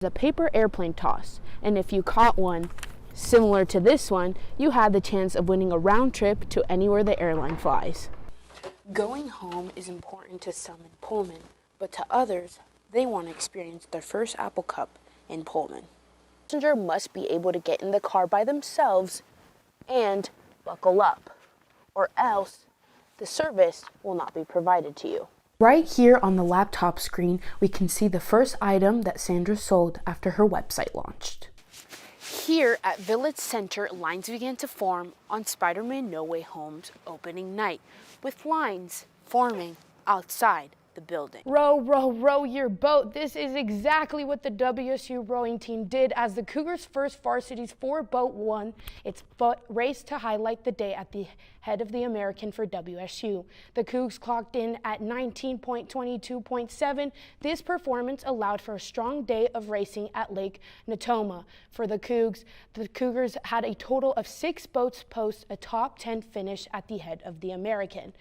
The paper airplane toss, and if you caught one similar to this one, you had the chance of winning a round trip to anywhere the airline flies. Going home is important to some in Pullman, but to others, they want to experience their first Apple Cup in Pullman. The passenger must be able to get in the car by themselves and buckle up, or else the service will not be provided to you. Right here on the laptop screen, we can see the first item that Sandra sold after her website launched. Here at Village Center, lines began to form on Spider-Man No Way Home's opening night, with lines forming outside the building. Row, row, row your boat. This is exactly what the WSU rowing team did as the Cougars' first varsity's 4-boat won its race to highlight the day at the head of the American for WSU. The Cougs clocked in at 19.22.7. This performance allowed for a strong day of racing at Lake Natoma. For the Cougars had a total of 6 boats post a top 10 finish at the head of the American.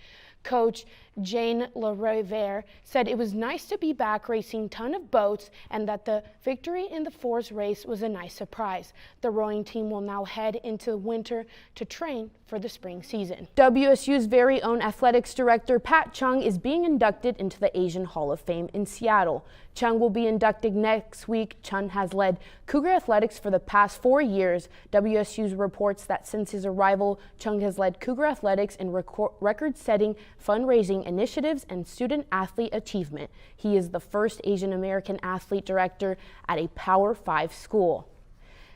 Coach Jane LaRiviere said it was nice to be back racing ton of boats and that the victory in the fours race was a nice surprise. The rowing team will now head into winter to train for the spring season. WSU's very own athletics director Pat Chung is being inducted into the Asian Hall of Fame in Seattle. Chung will be inducted next week. Chung has led Cougar athletics for the past 4 years. WSU reports that since his arrival, Chung has led Cougar athletics in record-setting fundraising initiatives and student-athlete achievement. He is the first Asian American athlete director at a Power 5 school.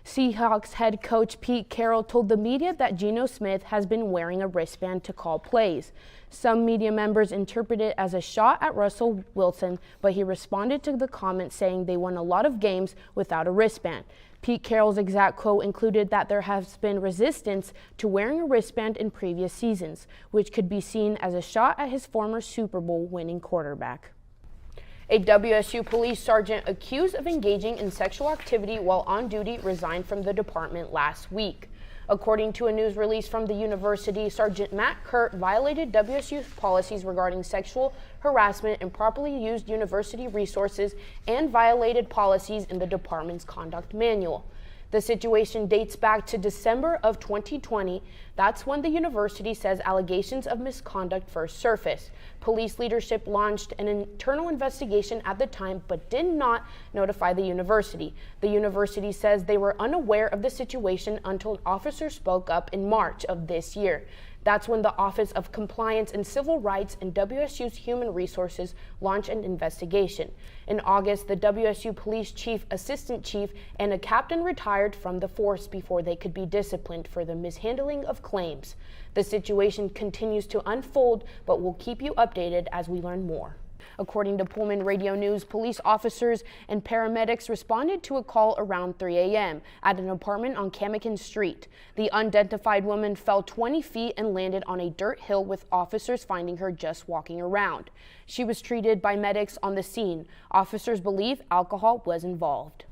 Seahawks head coach Pete Carroll told the media that Geno Smith has been wearing a wristband to call plays. Some media members interpret it as a shot at Russell Wilson, but he responded to the comment saying they won a lot of games without a wristband. Pete Carroll's exact quote included that there has been resistance to wearing a wristband in previous seasons, which could be seen as a shot at his former Super Bowl winning quarterback. A WSU police sergeant accused of engaging in sexual activity while on duty resigned from the department last week. According to a news release from the university, Sergeant Matt Kurt violated WSU's policies regarding sexual harassment, improperly used university resources, and violated policies in the department's conduct manual. The situation dates back to December of 2020. That's when the university says allegations of misconduct first surfaced. Police leadership launched an internal investigation at the time, but did not notify the university. The university says they were unaware of the situation until an officer spoke up in March of this year. That's when the Office of Compliance and Civil Rights and WSU's Human Resources launched an investigation. In August, the WSU police chief, assistant chief, and a captain retired from the force before they could be disciplined for the mishandling of claims. The situation continues to unfold, but we'll keep you updated as we learn more. According to Pullman Radio News, police officers and paramedics responded to a call around 3 a.m. at an apartment on Camacan Street. The unidentified woman fell 20 feet and landed on a dirt hill, with officers finding her just walking around. She was treated by medics on the scene. Officers believe alcohol was involved.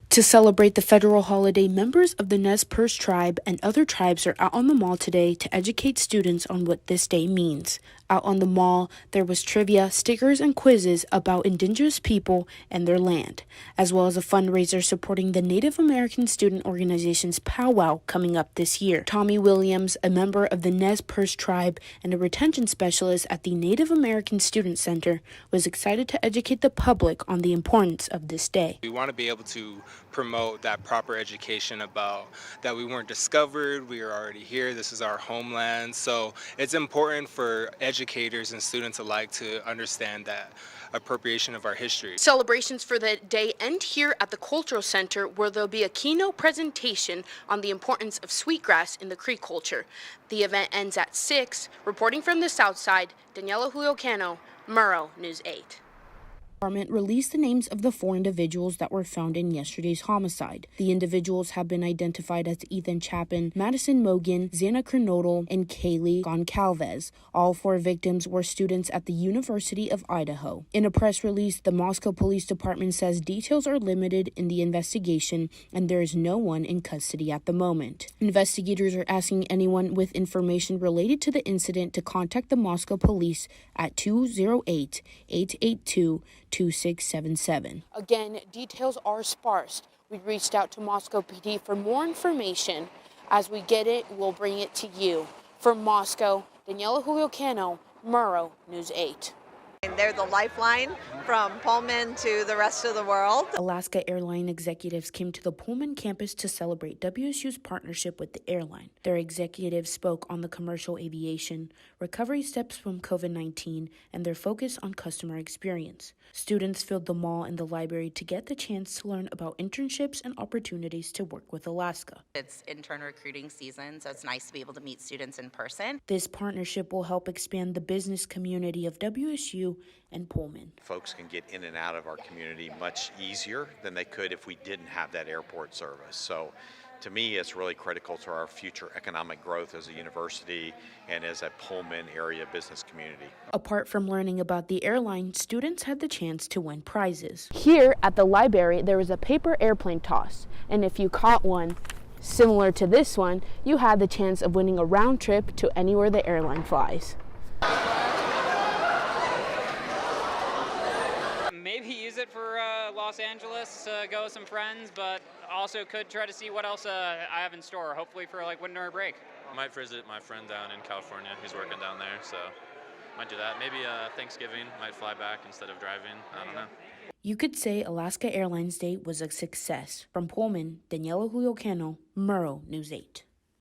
To celebrate the federal holiday, members of the Nez Perce tribe and other tribes are out on the mall today to educate students on what this day means. Out on the mall, there was trivia, stickers, and quizzes about indigenous people and their land, as well as a fundraiser supporting the Native American student organization's powwow coming up this year. Tommy Williams, a member of the Nez Perce tribe and a retention specialist at the Native American Student Center, was excited to educate the public on the importance of this day. We want to be able to promote that proper education about that we weren't discovered, we are already here, this is our homeland. So it's important for educators and students alike to understand that appropriation of our history. Celebrations for the day end here at the Cultural Center, where there'll be a keynote presentation on the importance of sweetgrass in the Cree culture. The event ends at 6. Reporting from the South Side, Daniela Julio-Cano, Murrow News 8. Department released the names of the 4 individuals that were found in yesterday's homicide. The individuals have been identified as Ethan Chapin, Madison Mogan, Xana Kernodle, and Kaylee Goncalves. All 4 victims were students at the University of Idaho. In a press release, the Moscow Police Department says details are limited in the investigation and there is no one in custody at the moment. Investigators are asking anyone with information related to the incident to contact the Moscow Police at 208-882 2677. Again, details are sparse. We reached out to Moscow PD for more information. As we get it, we'll bring it to you. From Moscow, Daniela Julio-Cano, Murrow, News 8. They're the lifeline from Pullman to the rest of the world. Alaska Airline executives came to the Pullman campus to celebrate WSU's partnership with the airline. Their executives spoke on the commercial aviation, recovery steps from COVID-19, and their focus on customer experience. Students filled the mall and the library to get the chance to learn about internships and opportunities to work with Alaska. It's intern recruiting season, so it's nice to be able to meet students in person. This partnership will help expand the business community of WSU and Pullman. Folks can get in and out of our community much easier than they could if we didn't have that airport service. So to me, it's really critical to our future economic growth as a university and as a Pullman area business community. Apart from learning about the airline, students had the chance to win prizes. Here at the library, there was a paper airplane toss, and if you caught one similar to this one, you had the chance of winning a round trip to anywhere the airline flies. Maybe use it for Los Angeles, go with some friends, but also could try to see what else I have in store, hopefully for like winter break. I might visit my friend down in California who's working down there, so might do that. Maybe Thanksgiving, might fly back instead of driving, I don't know. You could say Alaska Airlines Day was a success. From Pullman, Daniela Julio-Cano, Murrow, News 8.